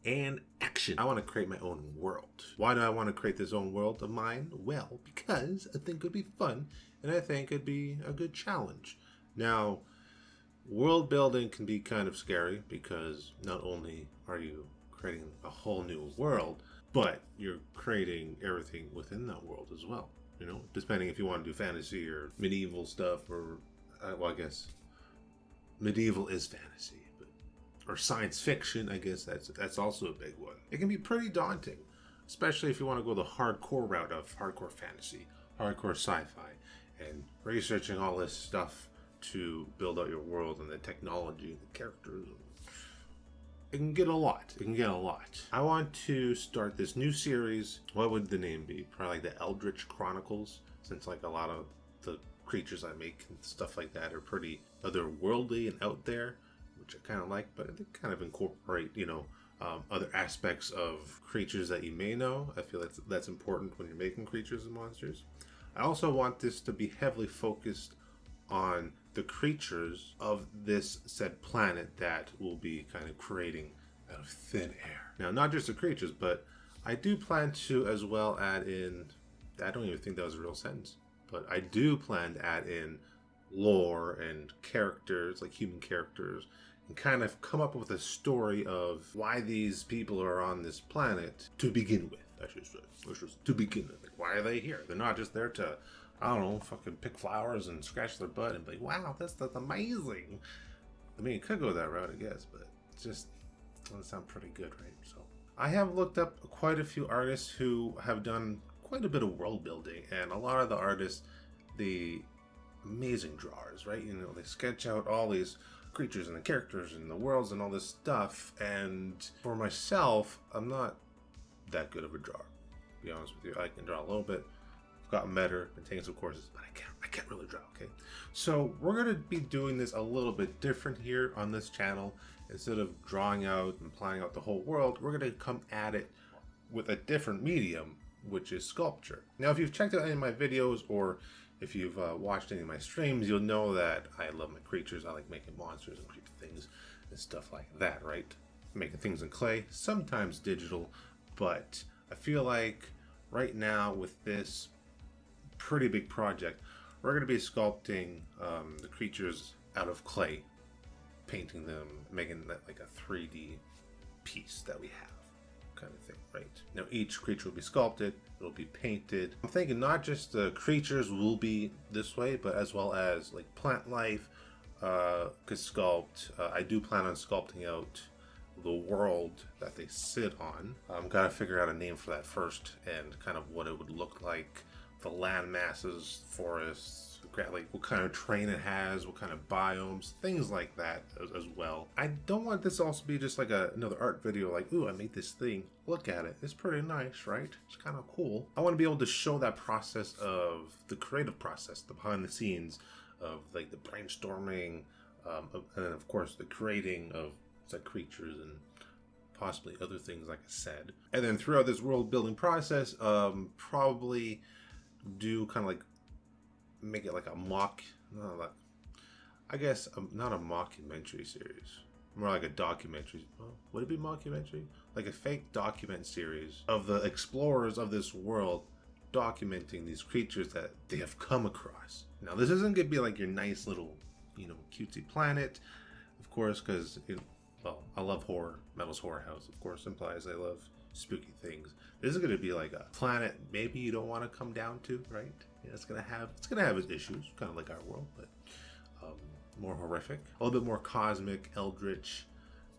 and action. I want to create my own world. Why do I want to create this own world of mine? Well, because I think it would be fun, and I think it'd be a good challenge. Now, world building can be kind of scary because not only are you creating a whole new world, but you're creating everything within that world as well. You know, depending if you want to do fantasy or medieval stuff, or well, I guess medieval is fantasy, but or science fiction. I guess that's also a big one. It can be pretty daunting, especially if you want to go the hardcore route of hardcore fantasy, hardcore sci-fi, and researching all this stuff to build out your world and the technology and the characters. It can get a lot. It can get a lot. I want to start this new series. What would the name be? Probably like the Eldritch Chronicles, since like a lot of the creatures I make and stuff like that are pretty otherworldly and out there, which I kind of like, but they kind of incorporate, other aspects of creatures that you may know. I feel that's important when you're making creatures and monsters. I also want this to be heavily focused on the creatures of this said planet that will be kind of creating out of thin air. Now, not just the creatures, but I do plan to as well add in, I don't even think that was a real sentence, but I do plan to add in lore and characters, like human characters, and kind of come up with a story of why these people are on this planet to begin with. That's just to begin with. Like, why are they here? They're not just there to, I don't know, fucking pick flowers and scratch their butt and be like, wow, that's amazing. I mean, it could go that route, I guess, but it just doesn't sound pretty good, right? So I have looked up quite a few artists who have done quite a bit of world building, and a lot of the artists, the amazing drawers, right? You know, they sketch out all these creatures and the characters and the worlds and all this stuff, and for myself, I'm not that good of a drawer, to be honest with you. I can draw a little bit, gotten better, been taking some courses, but I can't really draw, okay? So we're going to be doing this a little bit different here on this channel. Instead of drawing out and planning out the whole world, we're going to come at it with a different medium, which is sculpture. Now, if you've checked out any of my videos, or if you've watched any of my streams, you'll know that I love my creatures. I like making monsters and creepy things and stuff like that, right? Making things in clay, sometimes digital, but I feel like right now with this pretty big project, we're going to be sculpting the creatures out of clay, painting them, making that like a 3D piece that we have, kind of thing, right? Now each creature will be sculpted, it'll be painted. I'm thinking not just the creatures will be this way, but as well as like plant life could sculpt. I do plan on sculpting out the world that they sit on. Gotta figure out a name for that first, and kind of what it would look like. The land masses, forests, like what kind of terrain it has, what kind of biomes, things like that as well. I don't want this also to be just like another art video, like, ooh, I made this thing, look at it, it's pretty nice, right? It's kind of cool. I want to be able to show that process of the creative process, the behind the scenes of like the brainstorming, and then of course the creating of said creatures and possibly other things, like I said. And then throughout this world building process, probably do kind of like make it like a mock, I guess not a mockumentary series, more like a documentary. Would it be mockumentary? Like a fake document series of the explorers of this world documenting these creatures that they have come across. Now this isn't gonna be like your nice little, cutesy planet, of course, because I love horror. Metal's Horror House, of course, implies I love spooky things. This is going to be like a planet maybe you don't want to come down to, right? Yeah, it's gonna have its issues, kind of like our world, but more horrific, a little bit more cosmic, eldritch,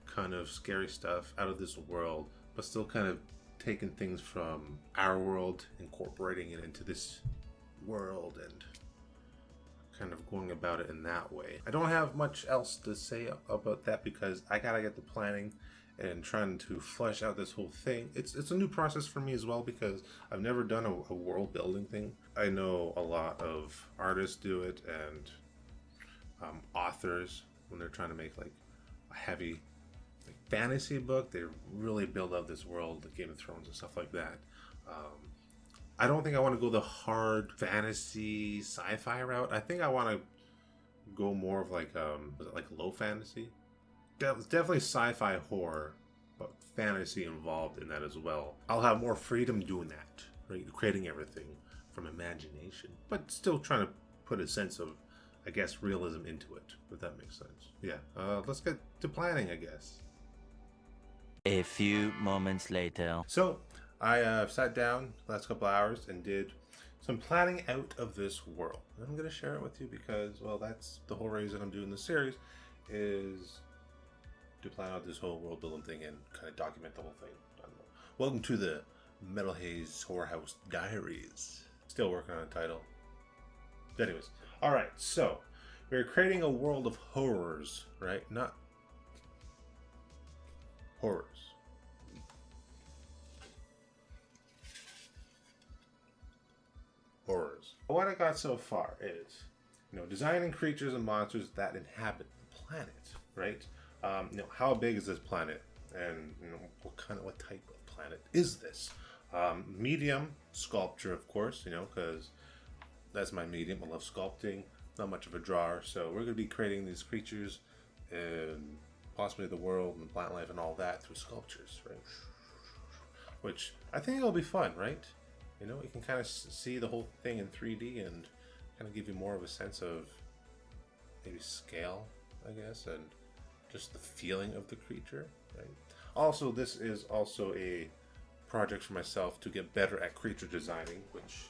kind of scary stuff out of this world, but still kind of taking things from our world, incorporating it into this world, and kind of going about it in that way. I don't have much else to say about that because I gotta get the planning and trying to flesh out this whole thing. It's a new process for me as well, because I've never done a world building thing. I know a lot of artists do it, and authors, when they're trying to make like a heavy like fantasy book, they really build up this world, like Game of Thrones and stuff like that. I don't think I want to go the hard fantasy sci-fi route. I think I want to go more of like low fantasy. Definitely sci-fi horror, but fantasy involved in that as well. I'll have more freedom doing that, right? Creating everything from imagination, but still trying to put a sense of, I guess, realism into it, if that makes sense. Yeah, let's get to planning, I guess. A few moments later. So, I sat down the last couple hours and did some planning out of this world. And I'm going to share it with you because, well, that's the whole reason I'm doing this series, is to plan out this whole world building thing and kind of document the whole thing. I don't know. Welcome to the Metal Haze Whorehouse Diaries. Still working on a title. But anyways, all right. So we're creating a world of horrors, right? Not horrors. Horrors. What I got so far is, designing creatures and monsters that inhabit the planet, right? How big is this planet, and what type of planet is this? Medium sculpture, of course, because that's my medium. I love sculpting. Not much of a drawer, so we're going to be creating these creatures and possibly the world and plant life and all that through sculptures, right? Which I think it'll be fun, right? You can kind of see the whole thing in 3D and kind of give you more of a sense of maybe scale, I guess, and just the feeling of the creature, right? Also, this is also a project for myself to get better at creature designing, which,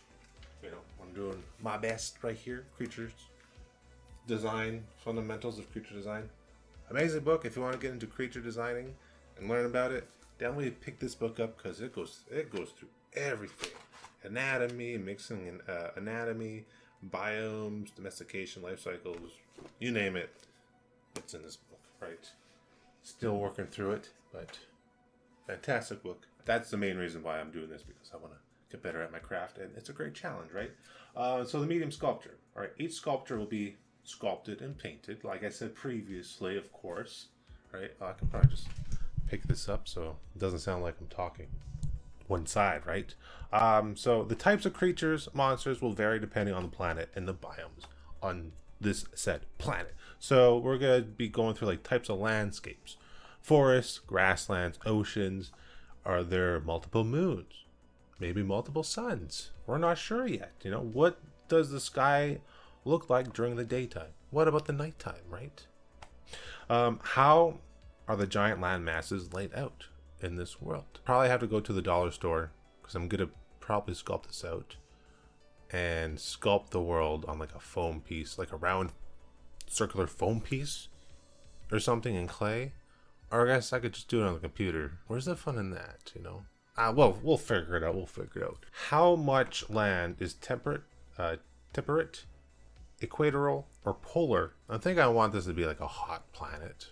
I'm doing my best right here. Creatures design, fundamentals of creature design. Amazing book. If you want to get into creature designing and learn about it, definitely pick this book up because it goes through everything. Anatomy, mixing in anatomy, biomes, domestication, life cycles, you name it, it's in this book, right? Still working through it, but fantastic book. That's the main reason why I'm doing this, because I want to get better at my craft, and it's a great challenge, right? So the medium sculpture. All right, each sculpture will be sculpted and painted, like I said previously, of course, right? I can probably just pick this up so it doesn't sound like I'm talking one side, right? So the types of creatures, monsters will vary depending on the planet and the biomes on this said planet. So we're going to be going through like types of landscapes: forests, grasslands, oceans. Are there multiple moons? Maybe multiple suns? We're not sure yet. What does the sky look like during the daytime? What about the nighttime, right? How are the giant land masses laid out in this world? Probably have to go to the dollar store because I'm gonna probably sculpt this out and sculpt the world on like a foam piece, like a round circular foam piece or something in clay. Or I guess I could just do it on the computer. Where's the fun in that, well, we'll figure it out. How much land is temperate, equatorial, or polar? I think I want this to be like a hot planet.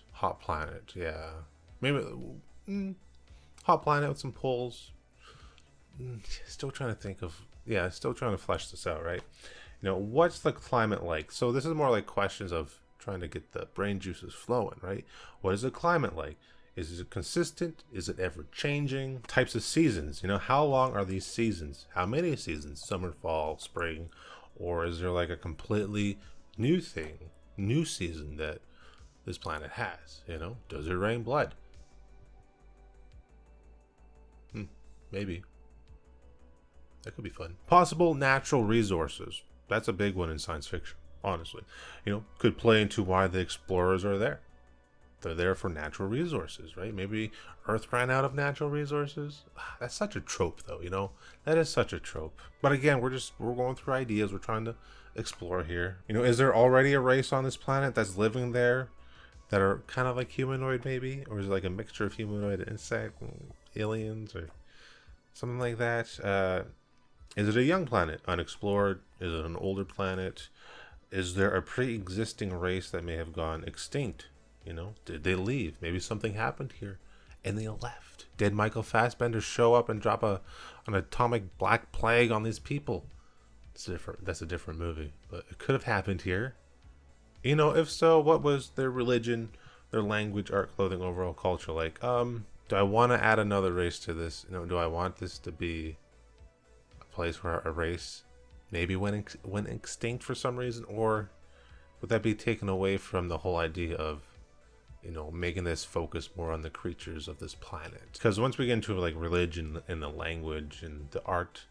Yeah. Maybe hot planet with some poles. Still trying to flesh this out, right? What's the climate like? So this is more like questions of trying to get the brain juices flowing, right? What is the climate like? Is it consistent? Is it ever changing? Types of seasons. How long are these seasons? How many seasons? Summer, fall, spring? Or is there like a completely new season that this planet has? Does it rain blood? Maybe. That could be fun. Possible natural resources. That's a big one in science fiction, honestly. Could play into why the explorers are there. They're there for natural resources, right? Maybe Earth ran out of natural resources. That's such a trope, though, That is such a trope. But again, we're going through ideas. We're trying to explore here. Is there already a race on this planet that's living there that are kind of like humanoid, maybe? Or is it like a mixture of humanoid and insect and aliens or something like that? Is it a young planet, unexplored? Is it an older planet? Is there a pre-existing race that may have gone extinct? Did they leave? Maybe something happened here and they left. Did Michael Fassbender show up and drop an atomic black plague on these people? That's a different movie, but it could have happened here. If so, what was their religion, their language, art, clothing, overall culture like? Do I want to add another race to this? Do I want this to be a place where a race maybe went extinct for some reason? Or would that be taken away from the whole idea of you know, making this focus more on the creatures of this planet. Because once we get into like religion and the language and the art,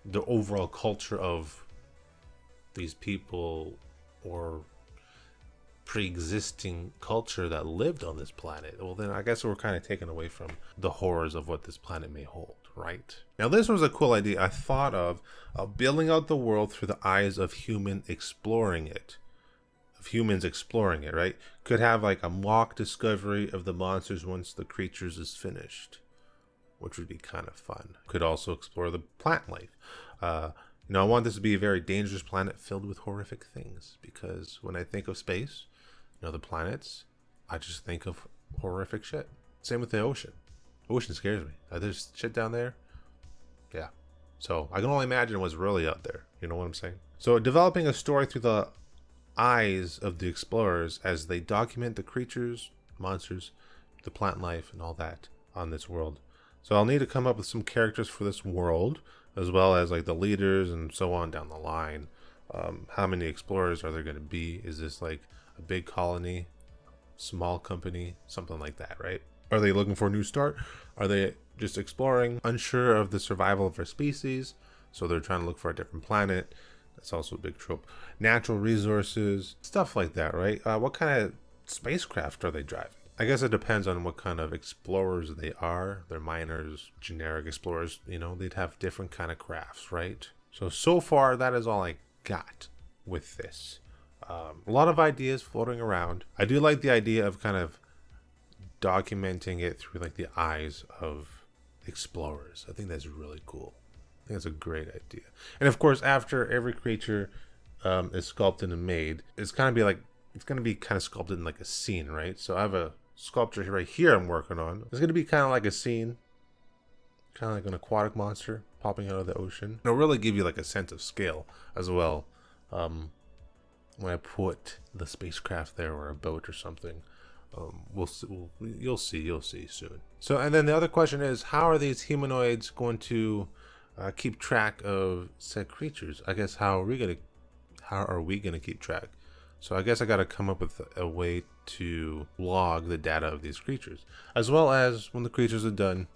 the overall culture of these people or pre-existing culture that lived on this planet, well then I guess we're kind of taken away from the horrors of what this planet may hold, right? Now this was a cool idea I thought of building out the world through the eyes of humans exploring it, right? Could have like a mock discovery of the monsters once the creatures is finished, which would be kind of fun. Could also explore the plant life. You know, I want this to be a very dangerous planet filled with horrific things, because when I think of space, you know, the planets, I just think of horrific shit. Same with the ocean. Ocean scares me. There's shit down there. Yeah. So I can only imagine what's really out there. You know what I'm saying? So developing a story through the eyes of the explorers as they document the creatures, monsters, the plant life, and all that on this world. So I'll need to come up with some characters for this world, as well as like the leaders and so on down the line. How many explorers are there going to be? Is this like a big colony, small company, something like that, right? Are they looking for a new start? Are they just exploring, unsure of the survival of their species, so they're trying to look for a different planet? That's also a big trope. Natural resources, stuff like that, right? What kind of spacecraft are they driving? I guess it depends on what kind of explorers they are. They're miners, generic explorers, you know, they'd have different kind of crafts, right? So far, that is all I got with this. A lot of ideas floating around. I do like the idea of kind of documenting it through like the eyes of explorers. I think that's really cool. I think that's a great idea. And of course, after every creature is sculpted and made, it's going to be kind of sculpted in like a scene, right? So I have a sculpture right here I'm working on. It's going to be kind of like a scene, kind of like an aquatic monster popping out of the ocean. It'll really give you like a sense of scale as well. When I put the spacecraft there, or a boat or something, you'll see soon. So, and then the other question is, how are these humanoids going to keep track of said creatures? I guess how are we gonna keep track? So I guess I got to come up with a way to log the data of these creatures, as well as when the creatures are done.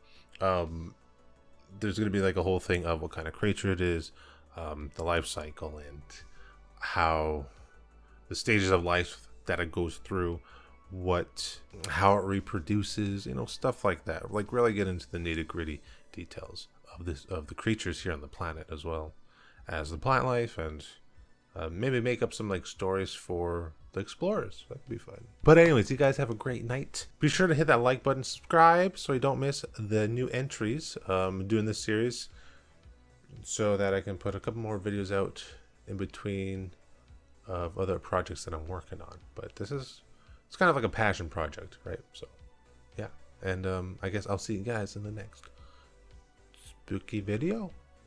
There's going to be like a whole thing of what kind of creature it is, the life cycle, and how the stages of life that it goes through, how it reproduces, you know, stuff like that. Like really get into the nitty-gritty details of the creatures here on the planet, as well as the plant life, and maybe make up some like stories for the explorers. That could be fun. But anyways, you guys have a great night. Be sure to hit that like button, subscribe, so you don't miss the new entries doing this series, so that I can put a couple more videos out in between of other projects that I'm working on. But it's kind of like a passion project, right? So yeah, and I guess I'll see you guys in the next spooky video.